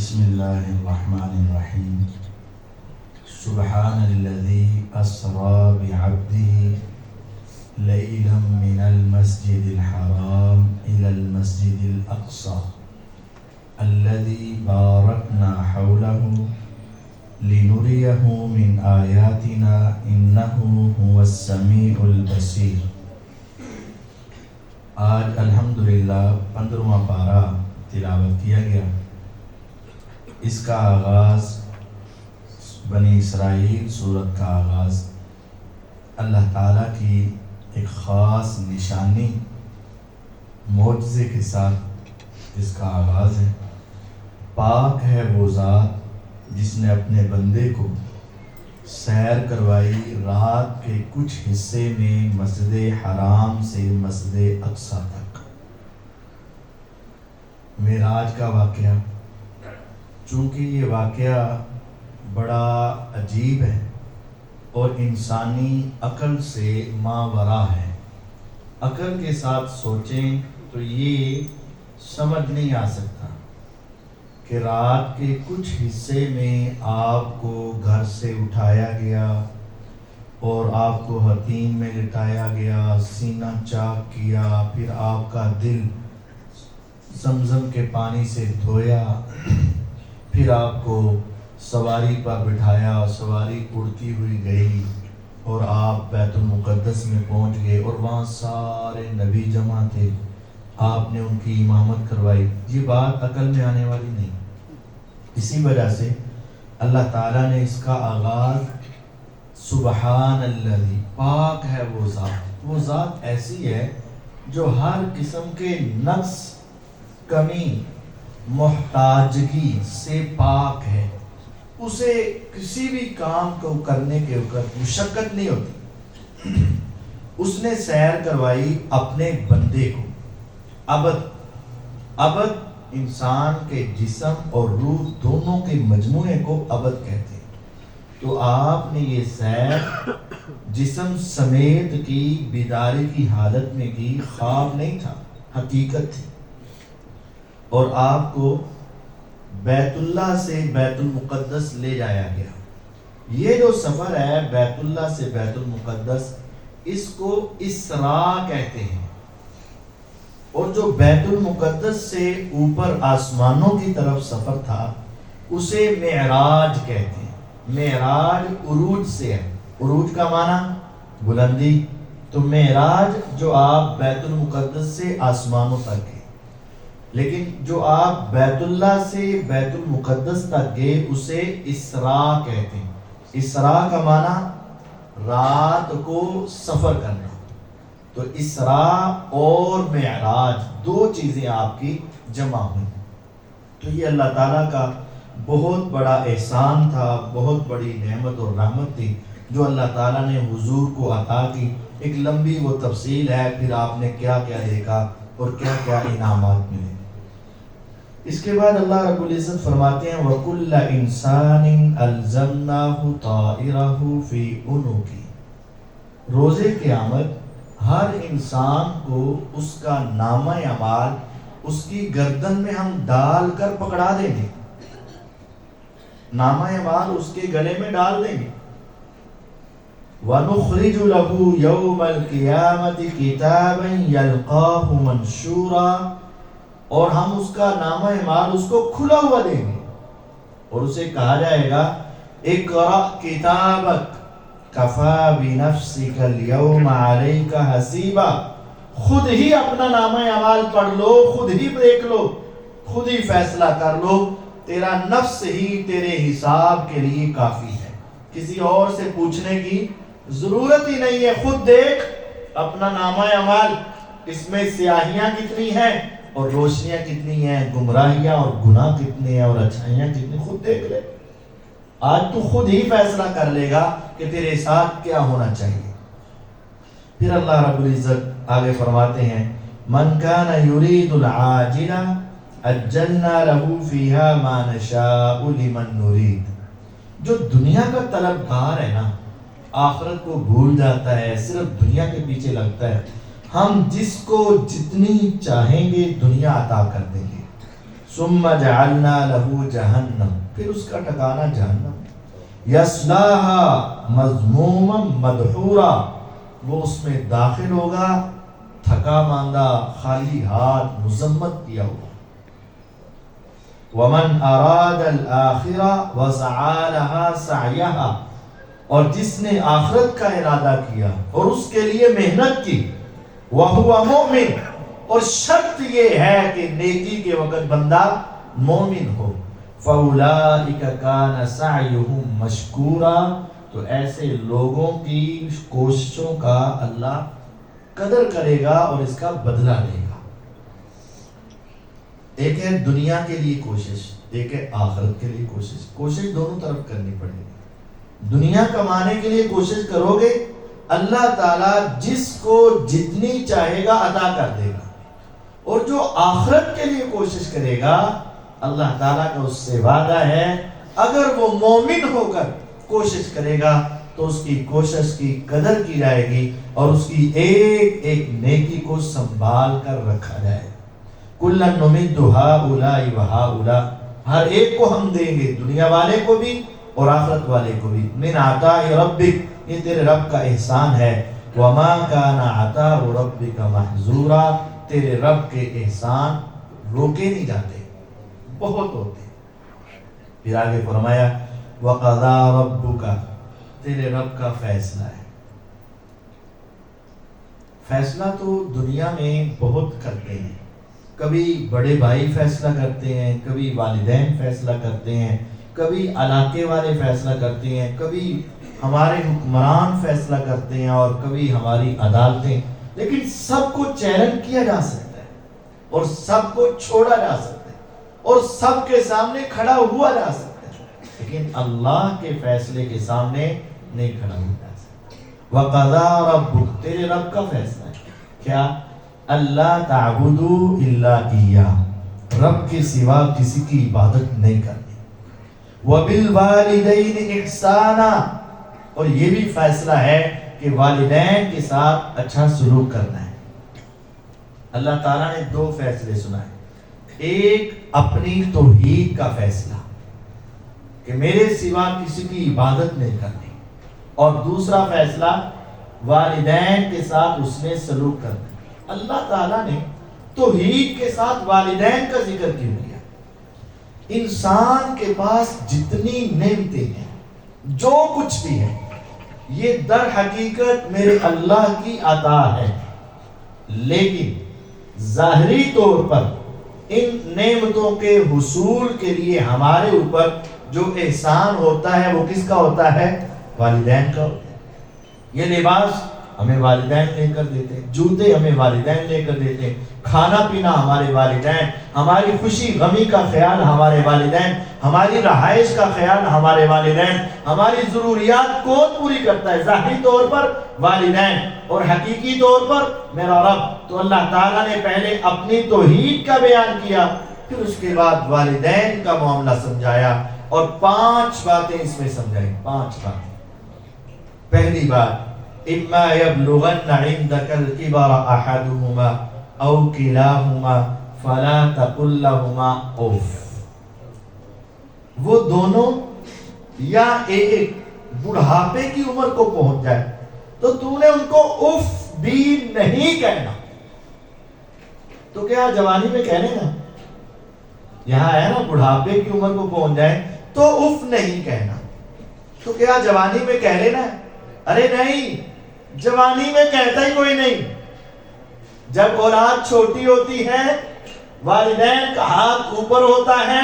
بسم اللہ الرحمن الرحیم سبحان الذی اسری بعبده لیلا من المسجد الحرام الى المسجد الاقصى الذي باركنا حوله لنريه من آیاتنا انه هو السمیع البصیر۔ آج الحمدللہ 15واں پارہ تلاوت کیا گیا۔ اس کا آغاز بنی اسرائیل سورت کا آغاز اللہ تعالیٰ کی ایک خاص نشانی معجزے کے ساتھ اس کا آغاز ہے۔ پاک ہے وہ ذات جس نے اپنے بندے کو سیر کروائی رات کے کچھ حصے میں مسجد حرام سے مسجد اقصیٰ تک۔ معراج کا واقعہ، چونکہ یہ واقعہ بڑا عجیب ہے اور انسانی عقل سے ماوراء ہے، عقل کے ساتھ سوچیں تو یہ سمجھ نہیں آ سکتا کہ رات کے کچھ حصے میں آپ کو گھر سے اٹھایا گیا اور آپ کو حتیم میں لٹایا گیا، سینہ چاک کیا، پھر آپ کا دل زمزم کے پانی سے دھویا، پھر آپ کو سواری پر بٹھایا، سواری اڑتی ہوئی گئی اور آپ بیت المقدس میں پہنچ گئے اور وہاں سارے نبی جمع تھے، آپ نے ان کی امامت کروائی۔ یہ بات عقل میں آنے والی نہیں۔ اسی وجہ سے اللہ تعالیٰ نے اس کا آغاز سبحان الذی، پاک ہے وہ ذات ایسی ہے جو ہر قسم کے نقص، کمی، محتاجگی سے پاک ہے۔ اسے کسی بھی کام کو کرنے کے وقت مشقت نہیں ہوتی۔ اس نے سیر کروائی اپنے بندے کو۔ عبد انسان کے جسم اور روح دونوں کے مجموعے کو عبد کہتے ہیں۔ تو آپ نے یہ سیر جسم سمیت کی، بیداری کی حالت میں کی، خواب نہیں تھا، حقیقت تھی۔ اور آپ کو بیت اللہ سے بیت المقدس لے جایا گیا۔ یہ جو سفر ہے بیت اللہ سے بیت المقدس، اس کو اسراء کہتے ہیں، اور جو بیت المقدس سے اوپر آسمانوں کی طرف سفر تھا اسے معراج کہتے ہیں۔ معراج عروج سے ہے، عروج کا معنی بلندی، تو معراج جو آپ بیت المقدس سے آسمانوں تک گئے، لیکن جو آپ بیت اللہ سے بیت المقدس تک گئے اسے اسراء کہتے ہیں۔ اسراء کا معنی رات کو سفر کرنا۔ تو اسراء اور معراج دو چیزیں آپ کی جمع ہوئی۔ تو یہ اللہ تعالیٰ کا بہت بڑا احسان تھا، بہت بڑی نعمت اور رحمت تھی جو اللہ تعالیٰ نے حضور کو عطا کی۔ ایک لمبی وہ تفصیل ہے، پھر آپ نے کیا کیا دیکھا اور کیا کیا انعامات ملے۔ اس کے بعد اللہ رب العزت فرماتے ہیں وَكُلَّ إِنسَانٍ أَلْزَمْنَاهُ طَائِرَهُ فِي عُنُقِهِ، روز قیامت ہر انسان کو اس کا نامہ اعمال اس کی گردن میں ہم ڈال کر پکڑا دیں گے، نامہ اعمال اس کے گلے میں ڈال دیں گے۔ وَنُخْرِجُ لَهُ يَوْمَ الْقِيَامَةِ كِتَابًا يَلْقَاهُ مَنْشُورًا، اور ہم اس کا نامہ اعمال اس کو کھلا ہوا دیں گے اور اسے کہا جائے گا اقرأ کتابک کفا بنفسک اليوم علیک حسیبا، خود ہی اپنا نامہ اعمال پڑھ لو، خود ہی دیکھ لو، خود ہی فیصلہ کر لو، تیرا نفس ہی تیرے حساب کے لیے کافی ہے، کسی اور سے پوچھنے کی ضرورت ہی نہیں ہے۔ خود دیکھ اپنا نامہ اعمال، اس میں سیاہیاں کتنی ہیں اور روشنیاں کتنی ہیں، گمراہیاں اور گناہ کتنے ہیں اور اچھائیاں کتنی، خود دیکھ لے۔ آج تو خود ہی فیصلہ کر لے گا کہ تیرے ساتھ کیا ہونا چاہیے۔ پھر اللہ رب العزت آگے فرماتے ہیں من کان یرید العاجلہ عجلنا له فیہا ما نشاء لمن نرید، جو دنیا کا طلبگار ہے نا، آخرت کو بھول جاتا ہے، صرف دنیا کے پیچھے لگتا ہے، ہم جس کو جتنی چاہیں گے دنیا عطا کر دیں گے۔ ثم جعلنا له جہنم، پھر اس کا ٹھکانہ جہنم، یصلاها مذموما مدحورا، وہ اس میں داخل ہوگا تھکا ماندہ، خالی ہاتھ، مذمت کیا ہوا۔ ومن اراد الآخرہ وسعى لها سعیها، اور جس نے آخرت کا ارادہ کیا اور اس کے لیے محنت کی، وہو مؤمن، اور شرط یہ ہے کہ نیکی کے وقت بندہ مومن ہو، فَأُولَٰئِكَ كَانَ سَعْيُهُمْ مَشْكُورًا، تو ایسے لوگوں کی کوششوں کا اللہ قدر کرے گا اور اس کا بدلہ لے گا۔ ایک ہے دنیا کے لیے کوشش، ایک ہے آخرت کے لیے کوشش۔ کوشش دونوں طرف کرنی پڑے گی۔ دنیا کمانے کے لیے کوشش کرو گے، اللہ تعالیٰ جس کو جتنی چاہے گا عطا کر دے گا، اور جو آخرت کے لیے کوشش کرے گا اللہ تعالیٰ کا اس سے وعدہ ہے، اگر وہ مومن ہو کر کوشش کرے گا تو اس کی کوشش کی قدر کی جائے گی اور اس کی ایک ایک نیکی کو سنبھال کر رکھا جائے گا۔ کُلًّا نُمِدُّ هَٰؤُلَاءِ وَهَٰؤُلَاءِ، ہر ایک کو ہم دیں گے، دنیا والے کو بھی اور آخرت والے کو بھی، من عطاء ربک، یہ تیرے رب کا احسان ہے، وَمَا كَانَ عَطَاءُ رَبِّكَ مَحْظُورًا، تیرے رب کے احسان روکے نہیں جاتے، بہت ہوتے۔ پھر آگے فرمایا وَقَضَىٰ رَبُّكَ، تیرے رب کا فیصلہ ہے۔ فیصلہ تو دنیا میں بہت کرتے ہیں، کبھی بڑے بھائی فیصلہ کرتے ہیں، کبھی والدین فیصلہ کرتے ہیں، کبھی علاقے والے فیصلہ کرتے ہیں، کبھی ہمارے حکمران فیصلہ کرتے ہیں اور کبھی ہماری عدالتیں، لیکن سب کو چیلنج کیا جا سکتا ہے اور سب کو چھوڑا جا سکتا ہے اور سب کے سامنے کھڑا ہوا جا سکتا ہے، لیکن اللہ کے فیصلے کے سامنے نہیں کھڑا ہوا جا سکتا۔ وَقَضَىٰ رَبُّكَ، تیرے رب کا فیصلہ ہے کیا؟ اللہ تعبدوا الا ایاہ، رب کے سوا کسی کی عبادت نہیں کرنی۔ وَبِالْوَالِدَيْنِ إِحْسَانًا، اور یہ بھی فیصلہ ہے کہ والدین کے ساتھ اچھا سلوک کرنا ہے۔ اللہ تعالیٰ نے دو فیصلے سنائے، ایک اپنی توحید کا فیصلہ کہ میرے سوا کسی کی عبادت نہیں کرنی، اور دوسرا فیصلہ والدین کے ساتھ اس نے سلوک کرنا۔ اللہ تعالیٰ نے توحید کے ساتھ والدین کا ذکر کیوں کیا؟ انسان کے پاس جتنی نعمتیں ہیں، جو کچھ بھی ہے، یہ در حقیقت میرے اللہ کی عطا ہے، لیکن ظاہری طور پر ان نعمتوں کے حصول کے لیے ہمارے اوپر جو احسان ہوتا ہے وہ کس کا ہوتا ہے؟ والدین کا ہوتا ہے۔ یہ لباس ہمیں والدین لے کر دیتے ہیں، جوتے ہمیں والدین لے کر دیتے ہیں، کھانا پینا ہمارے والدین، ہماری خوشی غمی کا خیال ہمارے والدین، ہماری رہائش کا خیال ہمارے والدین، ہماری ضروریات کون پوری کرتا ہے؟ ظاہری طور پر والدین، اور حقیقی طور پر میرا رب۔ تو اللہ تعالیٰ نے پہلے اپنی توحید کا بیان کیا، پھر اس کے بعد والدین کا معاملہ سمجھایا، اور 5 باتیں اس میں سمجھائیں، 5 باتیں۔ پہلی بات، اما یبلغن عندک الکبر احدہما او کلاہما فلا تقل لہما اف، وہ دونوں یا ایک بڑھاپے کی عمر کو پہنچ جائے تو تو نے ان کو اف بھی نہیں کہنا۔ تو کیا جوانی میں کہنے نا، یہاں ہے نا بڑھاپے کی عمر کو پہنچ جائے تو اف نہیں کہنا، تو کیا جوانی میں کہہ لینا؟ ارے نہیں، جوانی میں کہتا ہی کوئی نہیں۔ جب اولاد چھوٹی ہوتی ہے، والدین کا ہاتھ اوپر ہوتا ہے،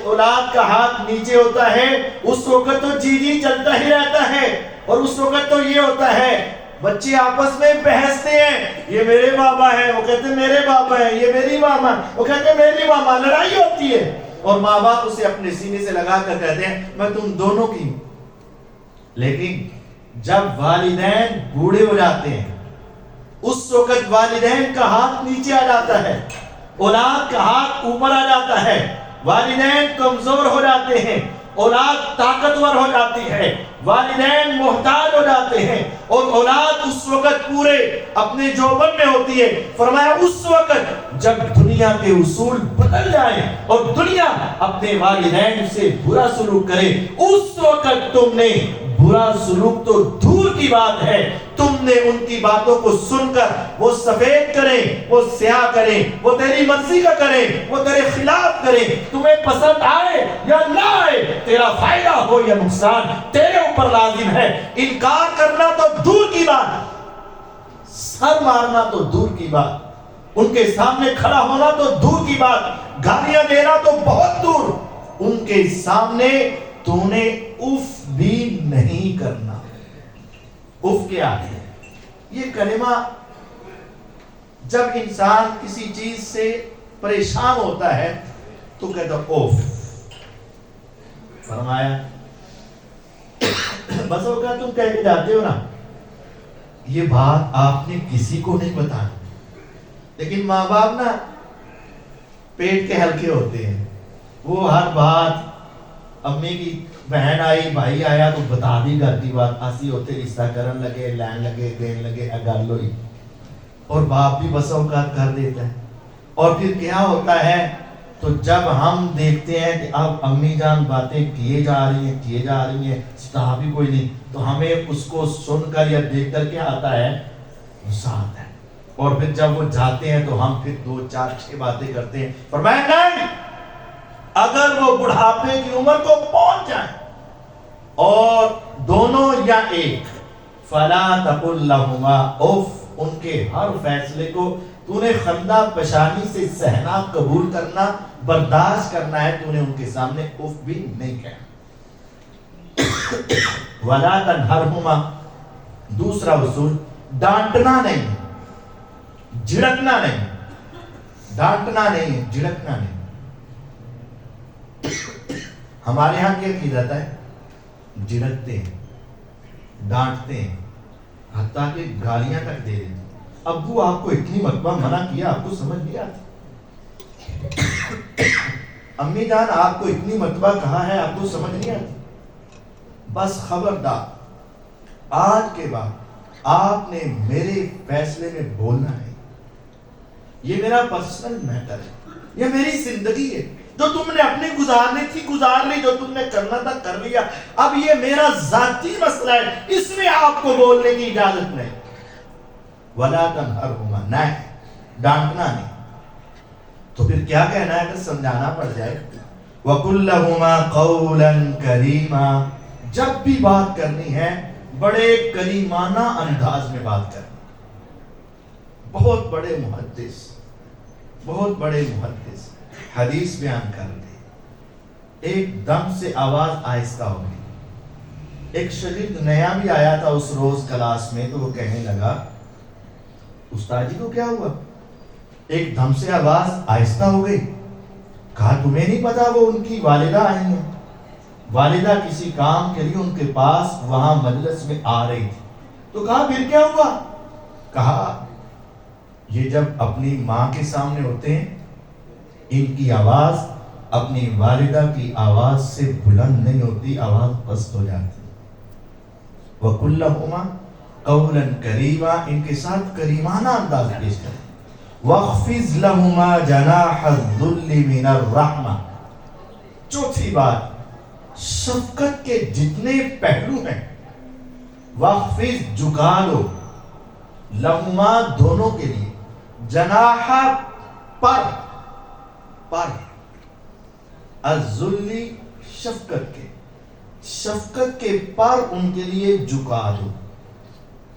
اولاد کا ہاتھ نیچے ہوتا ہے، اس وقت تو جی جی چلتا ہی رہتا ہے، اور اس وقت تو یہ ہوتا ہے بچے آپس میں بحثتے ہیں، یہ میرے بابا ہے، وہ کہتے ہیں میرے بابا ہے، یہ میری ماما، وہ کہتے ہیں میری ماما، لڑائی ہوتی ہے، اور ماں باپ اسے اپنے سینے سے لگا کر کہتے ہیں میں تم دونوں کی ہوں۔ لیکن جب والدین بوڑھے ہو جاتے ہیں، اس وقت والدین کا ہاتھ نیچے آ جاتا ہے، اولاد کا ہاتھ اوپر آ جاتا ہے، والدین کمزور ہو جاتے ہیں، اولاد طاقتور ہو جاتی ہے، والدین محتاج ہو جاتے ہیں، اور اولاد اس اس وقت پورے اپنے جوبن میں ہوتی ہے. فرمایا اس وقت جب دنیا کے اصول بدل جائیں اور دنیا اپنے والدین سے برا سلوک کرے, اس وقت تم نے برا سلوک تو دور کی بات ہے, تم نے ان کی باتوں کو سن کر وہ سفید کریں, وہ سیاہ کریں, وہ تیری مرضی کا کریں, وہ تیرے خلاف کریں, تمہیں پسند آئے یا نہ آئے, تیرا فائدہ ہو یا نقصان تیرے اوپر لازم ہے. انکار کرنا تو دور کی بات, سر مارنا تو دور کی بات, ان کے سامنے کھڑا ہونا تو دور کی بات, گالیاں دینا تو بہت دور, ان کے سامنے تو نے اف بھی نہیں کرنا. اف کیا ہے؟ یہ کلمہ جب انسان کسی چیز سے پریشان ہوتا ہے تو کہتا اف. فرمایا بس اوقات تم کہہ کے جاتے ہو نا, یہ بات آپ نے کسی کو نہیں بتانا, لیکن ماں باپ نا پیٹ کے ہلکے ہوتے ہیں, وہ ہر بات امی کی بہن آئی بھائی آیا تو بتا دی کرتی بات, ایسی ہوتے رشتہ کرن لگے, لین لگے, دین لگے, اگل ہوئی, اور باپ بھی بس اوقات کر دیتا ہے. اور پھر کیا ہوتا ہے, تو جب ہم دیکھتے ہیں کہ اب امی جان باتیں کیے جا رہی ہیں, سٹاف بھی کوئی نہیں, تو ہمیں اس کو سن کر یا دیکھ کر کیا آتا ہے, غصہ آتا ہے. اور پھر جب وہ جاتے ہیں تو ہم پھر 2 4 6 باتیں کرتے ہیں. فرمایا نہیں, اگر وہ بڑھاپے کی عمر کو پہنچ جائیں اور دونوں یا ایک, فلا تقل لهما اف, ان کے ہر فیصلے کو تو نے خندہ پشانی سے سہنا, قبول کرنا, برداشت کرنا ہے, تو نے ان کے سامنے اف بھی نہیں کہا. ولا تنہرهما, دوسرا اصول ڈانٹنا نہیں, جھڑکنا نہیں, ڈانٹنا نہیں, جھڑکنا نہیں. ہمارے ہاں کیا کی جاتا ہے, جھڑکتے ہیں, ڈانٹتے ہیں, حتیٰ کہ گالیاں تک دے دیتے ہیں. ابو آپ کو اتنی مرتبہ منع کیا, آپ کو سمجھ نہیں آتی. امی جان آپ کو اتنی مرتبہ کہا ہے, آپ کو سمجھ نہیں آتی. بس خبردار, آج کے بعد آپ نے میرے فیصلے میں بولنا نہیں. یہ میرا پرسنل میٹر ہے, یہ میری زندگی ہے, جو تم نے اپنی گزارنی تھی گزار لی, جو تم نے کرنا تھا کر لیا. اب یہ میرا ذاتی مسئلہ ہے, اس میں آپ کو بولنے کی اجازت نہیں. ولا تنہرهما, نہیں ڈانٹنا نہیں. تو پھر کیا کہنا ہے اگر سمجھانا پڑ جائے, وَقُلْ لَهُمَا قَوْلًا كَرِيمًا, جب بھی بات کرنی ہے بڑے کریمانہ انداز میں بات کرنی. بہت بڑے محدث حدیث بیان کر دے, ایک دم سے آواز آہستہ ہو گئی. ایک شاگرد نیا بھی آیا تھا اس روز کلاس میں, تو وہ کہنے لگا استاد جی کو کیا ہوا, ایک دم سے آواز آہستہ ہو گئی. کہا تمہیں نہیں پتا وہ ان کی والدہ آئی ہیں, والدہ کسی کام کے لیے ان کے پاس وہاں مجلس میں آ رہی تھی. تو کہا پھر کیا ہوا, کہا یہ جب اپنی ماں کے سامنے ہوتے ہیں, ان کی آواز اپنی والدہ کی آواز سے بلند نہیں ہوتی, آواز پست ہو جاتی. وَقُلْ لَهُمَا قَوْلًا كَرِيمًا, ان کے ساتھ کریمانہ انداز پیش کریں. وَاخْفِضْ لَهُمَا جَنَاحَ الذُّلِّ مِنَ الرَّحْمَةِ. چوتھی بات, شفقت کے جتنے پہلو ہیں, وَاخْفِضْ جھکا دو, لَهُمَا دونوں کے لیے, جناح پر الذُّلِّ شفقت کے پر ان کے لیے جھکا دو.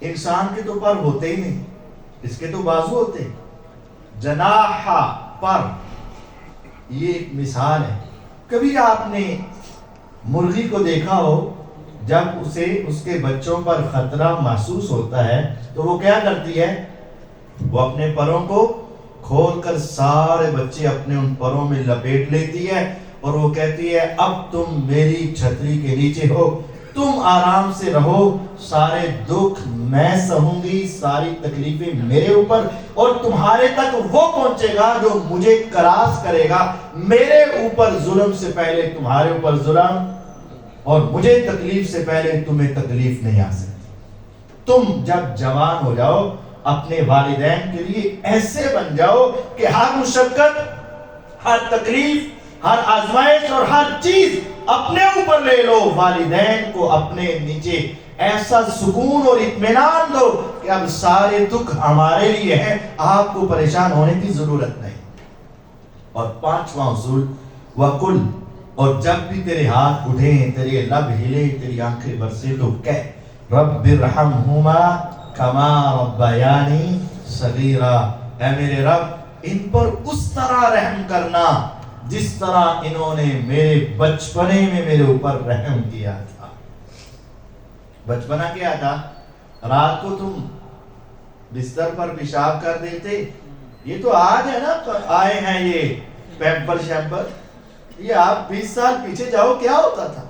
انسان کے تو پر ہوتے ہی نہیں, اس کے تو بازو ہوتے. جناح پر, یہ ایک مثال ہے. کبھی آپ نے مرغی کو دیکھا ہو, جب اسے اس کے بچوں پر خطرہ محسوس ہوتا ہے تو وہ کیا کرتی ہے, وہ اپنے پروں کو کھول کر سارے بچے اپنے ان پروں میں لپیٹ لیتی ہے, اور وہ کہتی ہے اب تم میری چھتری کے نیچے ہو, تم آرام سے رہو, سارے دکھ میں سہوں گی, ساری تکلیفیں میرے اوپر, اور تمہارے تک وہ پہنچے گا جو مجھے کراس کرے گا. میرے اوپر ظلم سے پہلے تمہارے اوپر ظلم, اور مجھے تکلیف سے پہلے تمہیں تکلیف نہیں آ سکتی. تم جب جوان ہو جاؤ اپنے والدین کے لیے ایسے بن جاؤ کہ ہر مشقت، ہر تکلیف، ہر آزمائش اور ہر چیز اپنے اوپر لے لو، والدین کو اپنے نیچے ایسا سکون اور اطمینان دو کہ اب سارے دکھ ہمارے لیے ہیں، آپ کو پریشان ہونے کی ضرورت نہیں۔ اور پانچواں اصول وَقُلْ، اور جب بھی تیرے ہاتھ اٹھیں، تیرے لب ہلے، تیری آنکھیں برسے تو کہہ رَبِّ ارْحَمْهُمَا كَمَا رَبَّيَانِي صَغِيرًا، اے میرے رب ان پر اس طرح رحم کرنا جس طرح انہوں نے میرے بچپنے میں میرے اوپر رحم کیا تھا۔ بچپنا کیا تھا؟ رات کو تم بستر پر پیشاب کر دیتے، یہ تو آج ہے نا آئے ہیں یہ پیمپر شیمپر، یہ آپ 20 سال پیچھے جاؤ کیا ہوتا تھا؟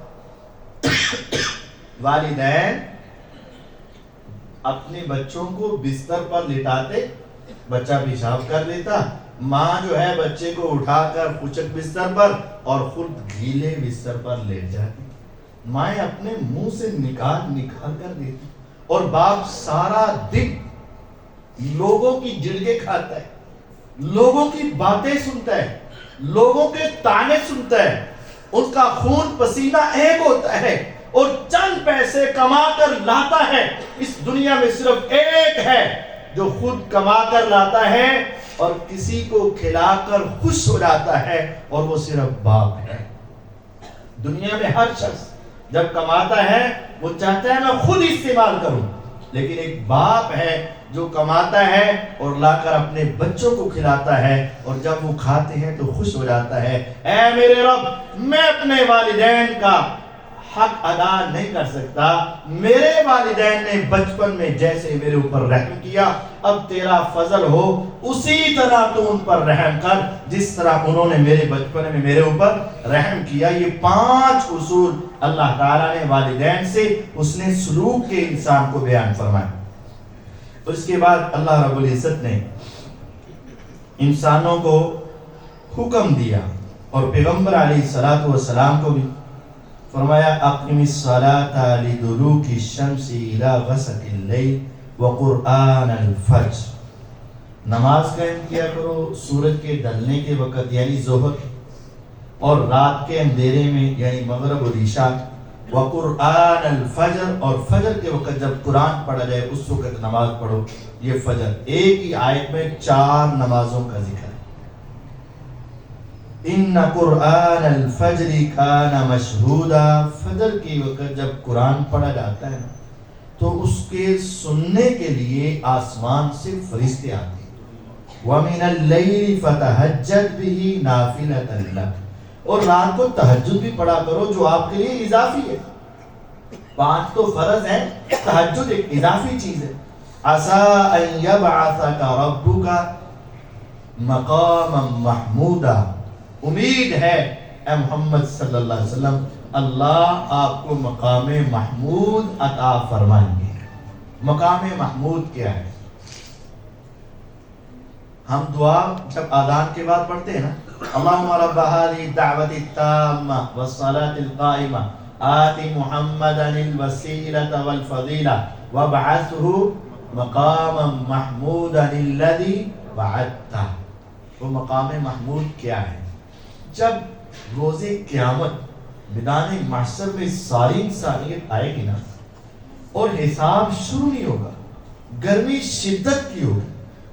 والدین اپنے بچوں کو بستر پر لٹاتے، بچہ پیشاب کر دیتا، ماں جو ہے بچے کو اٹھا کر پچک بستر پر اور خود گیلے بستر پر لیٹ جاتی، مائیں اپنے منہ سے نکال کر دیتی، اور باپ سارا دن لوگوں کی جڑگے کھاتا ہے، لوگوں کی باتیں سنتا ہے، لوگوں کے تانے سنتا ہے، ان کا خون پسینہ ایک ہوتا ہے، اور چند پیسے کما کر لاتا ہے۔ اس دنیا میں صرف ایک ہے جو خود کما کر لاتا ہے اور کسی کو کھلا کر خوش ہو جاتا ہے، اور وہ صرف باپ ہے۔ دنیا میں ہر شخص جب کماتا ہے وہ چاہتا ہے میں خود استعمال کروں، لیکن ایک باپ ہے جو کماتا ہے اور لا کر اپنے بچوں کو کھلاتا ہے، اور جب وہ کھاتے ہیں تو خوش ہو جاتا ہے۔ اے میرے رب، میں اپنے والدین کا حق ادا نہیں کر سکتا، میرے والدین نے بچپن میں جیسے میرے اوپر رحم کیا، اب تیرا فضل ہو اسی طرح تو ان پر رحم کر جس طرح انہوں نے میرے بچپن میں میرے اوپر رحم کیا۔ یہ 5 اصول اللہ تعالیٰ نے والدین سے حسن سلوک کے انسان کو بیان فرمائے۔ اور اس کے بعد اللہ رب العزت نے انسانوں کو حکم دیا، اور پیغمبر علیہ السلام کو بھی فرمایا اقم الصلاة لدلوک الشمس الى غسق اللیل وقرآن الفجر، نماز قائم کیا کرو سورج کے ڈھلنے کے وقت یعنی ظہر، اور رات کے اندھیرے میں یعنی مغرب اور عشاء، وقرآن الفجر، اور فجر کے وقت جب قرآن پڑھا جائے اس وقت نماز پڑھو۔ یہ فجر ایک ہی آیت میں 4 نمازوں کا ذکر ہے۔ ان قرآن الفجر کان مشہودا، فجر کی وقت جب قرآن پڑھا جاتا ہے تو اس کے سننے کے لیے آسمان سے فرشتے آتے ہیں۔ وَمِنَ اللَّيْلِ فَتَهَجَّدْ بِهِ نَافِلَةً لَكَ، اور رات کو تہجد بھی پڑھا کرو جو آپ کے لیے اضافی ہے۔ 5 تو فرض ہیں، تہجد ایک اضافی چیز ہے۔ عَسَىٰ أَن يَبْعَثَكَ رَبُّكَ مَقَامًا مَحْمُودًا، امید ہے اے محمد صلی اللہ علیہ وسلم اللہ آپ کو مقام محمود عطا فرمائیں گے۔ مقام محمود کیا ہے؟ ہم دعا جب آذان کے بعد پڑھتے ہیں نا، اللہم رب هذه الدعوة التامة والصلاة القائمة آت محمدا الوسيلة والفضيلة وابعثه مقاما محمودا الذي وعدته۔ وہ مقام محمود کیا ہے؟ جب روز قیامت میدان محشر میں ساری انسانیت آئے گی نا، اور حساب شروع نہیں ہوگا، گرمی شدت کی ہوگی،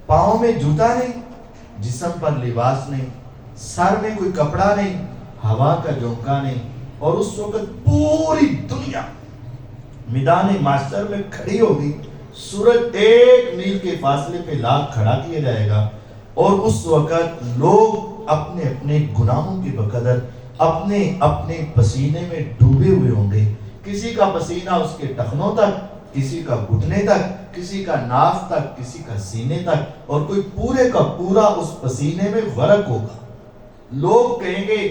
پاؤں میں جوتا نہیں، جسم پر لباس نہیں، سر میں کوئی کپڑا نہیں، ہوا کا جھونکا نہیں، اور اس وقت پوری دنیا میدان محشر میں کھڑی ہوگی، سورج 1 میل کے فاصلے پہ لا کھڑا کیا جائے گا، اور اس وقت لوگ اپنے اپنے گناہوں کی بقدر اپنے اپنے پسینے میں ڈوبے ہوئے ہوں گے، کسی کا پسینہ اس کے ٹخنوں تک، کسی کا گھٹنے تک، کسی کا ناف تک، کسی کا سینے تک، اور کوئی پورے کا پورا اس پسینے میں غرق ہوگا۔ لوگ کہیں گے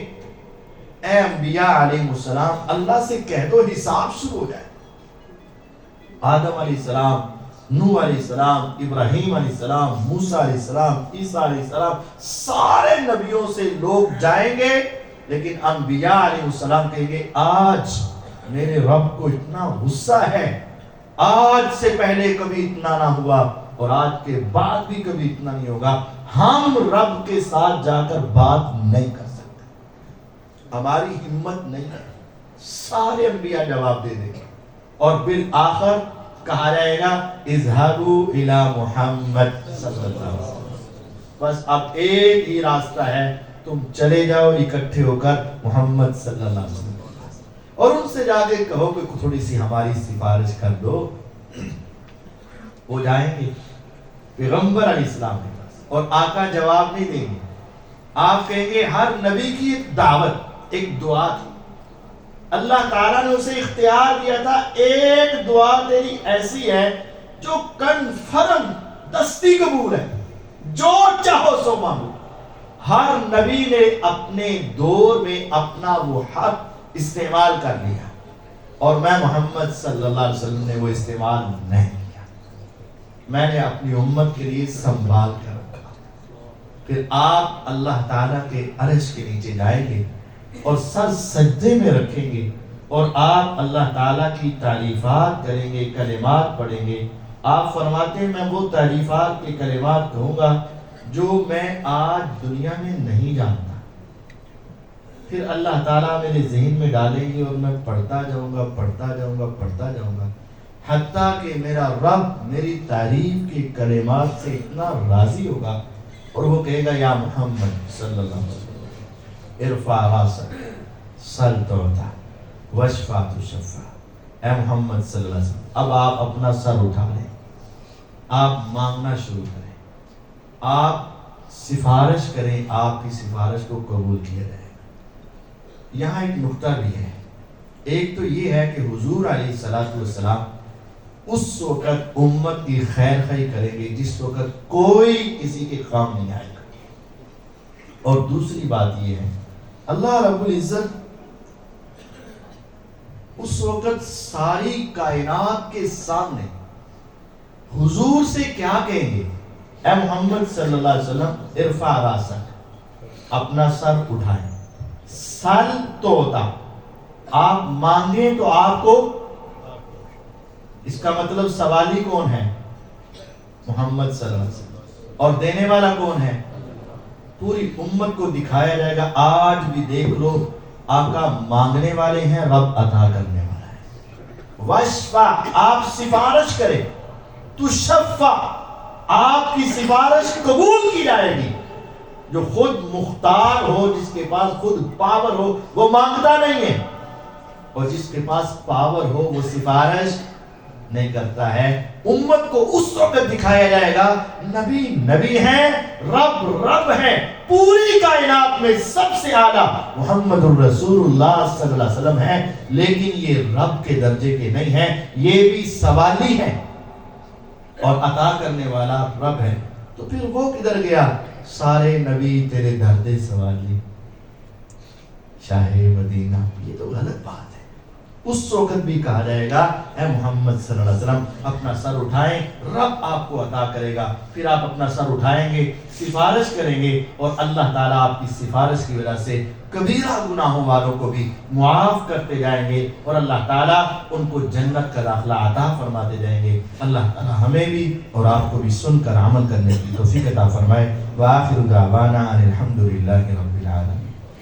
اے انبیاء علیہ السلام اللہ سے کہہ دو حساب شروع ہو جائے۔ آدم علیہ السلام، نوح علیہ السلام، ابراہیم علیہ السلام، موسیٰ علیہ السلام، عیسیٰ علیہ السلام، سارے نبیوں سے لوگ جائیں گے، لیکن انبیاء علیہ السلام کہیں گے آج میرے رب کو اتنا غصہ ہے آج سے پہلے کبھی اتنا نہ ہوا اور آج کے بعد بھی کبھی اتنا نہیں ہوگا. ہم رب کے ساتھ جا کر بات نہیں کر سکتے, ہماری ہمت نہیں ہے. سارے انبیاء جواب دے دیں گے اور بالآخر کہا جائے گا اذهبوا الى محمد صلی اللہ علیہ وسلم. بس اب ایک ہی راستہ ہے, تم چلے جاؤ اکٹھے ہو کر محمد صلی اللہ علیہ وسلم اور ان سے جا کے کہو کہ تھوڑی سی ہماری سفارش کر دو. وہ جائیں گے پیغمبر علیہ السلام کے پاس اور آقا جواب نہیں دیں گے. آپ کہیں گے ہر نبی کی ایک دعوت, ایک دعا تھی, اللہ تعالیٰ نے اسے اختیار دیا تھا, ایک دعا تیری ایسی ہے جو کنفرم دستی قبول ہے, جو چاہو سو مانگو. ہر نبی نے اپنے دور میں اپنا وہ حق استعمال کر لیا اور میں محمد صلی اللہ علیہ وسلم نے وہ استعمال نہیں کیا. میں نے اپنی امت کے لیے سنبھال کر رکھا. پھر آپ اللہ تعالیٰ کے عرش کے نیچے جائیں گے اور سر سجدے میں رکھیں گے اور آپ اللہ تعالیٰ کی تعریفات کریں گے, کلمات پڑھیں گے. آپ فرماتے ہیں میں وہ تعریفات کے کلمات کہوں گا جو میں آج دنیا میں نہیں جانتا. پھر اللہ تعالیٰ میرے ذہن میں ڈالیں گے اور میں پڑھتا جاؤں گا, پڑھتا جاؤں گا, پڑھتا جاؤں گا, حتیٰ کہ میرا رب میری تعریف کے کلمات سے اتنا راضی ہوگا اور وہ کہے گا یا محمد صلی اللہ علیہ وسلم ارفع راسک سل تعطیٰ واشفع تشفع. اے محمد صلی اللہ علیہ وسلم اب آپ اپنا سر اٹھا لیں, آپ مانگنا شروع کریں, آپ سفارش کریں, آپ کی سفارش کو قبول کیا جائے. یہاں ایک نقطہ بھی ہے. ایک تو یہ ہے کہ حضور علیہ السلام اس وقت امت کی خیر خواہی کریں گے جس وقت کوئی کسی کے کام نہیں آئے گا. اور دوسری بات یہ ہے اللہ رب العزت اس وقت ساری کائنات کے سامنے حضور سے کیا کہیں گے؟ اے محمد صلی اللہ علیہ وسلم ارفع راسک, اپنا سر اٹھائیں, سل توتا, آپ مانگیں تو آپ کو. اس کا مطلب سوالی کون ہے؟ محمد صلی اللہ علیہ وسلم. اور دینے والا کون ہے؟ پوری امت کو دکھایا جائے گا آج بھی دیکھ لو آقا مانگنے والے ہیں, رب عطا کرنے والا ہے. واشفع آپ سفارش کریں, تشفع آپ کی سفارش قبول کی جائے گی. جو خود مختار ہو, جس کے پاس خود پاور ہو, وہ مانگتا نہیں ہے, اور جس کے پاس پاور ہو وہ سفارش نہیں کرتا ہے. امت کو اس وقت دکھایا جائے گا نبی نبی ہیں, رب رب ہیں. پوری کائنات میں سب سے اعلیٰ محمد الرسول اللہ صلی اللہ علیہ وسلم ہیں, لیکن یہ رب کے درجے کے نہیں ہیں, یہ بھی سوالی ہیں اور عطا کرنے والا رب ہے. تو پھر وہ کدھر گیا؟ سارے نبی تیرے درد سوالی شاہ مدینہ. یہ تو غلط بات ہے. اس وقت بھی کہا جائے گا اے محمد صلی اللہ علیہ وسلم اپنا سر اٹھائیں, رب آپ کو عطا کرے گا. پھر آپ اپنا سر اٹھائیں گے, سفارش کریں گے اور اللہ تعالیٰ آپ کی سفارش کی وجہ سے کبیرہ گناہوں والوں کو بھی معاف کرتے جائیں گے اور اللہ تعالیٰ ان کو جنت کا داخلہ عطا فرماتے جائیں گے. اللہ تعالیٰ ہمیں بھی اور آپ کو بھی سن کر عمل کرنے کی توفیق عطا فرمائے. وآخر دعوانا ان الحمد للہ رب العالمین.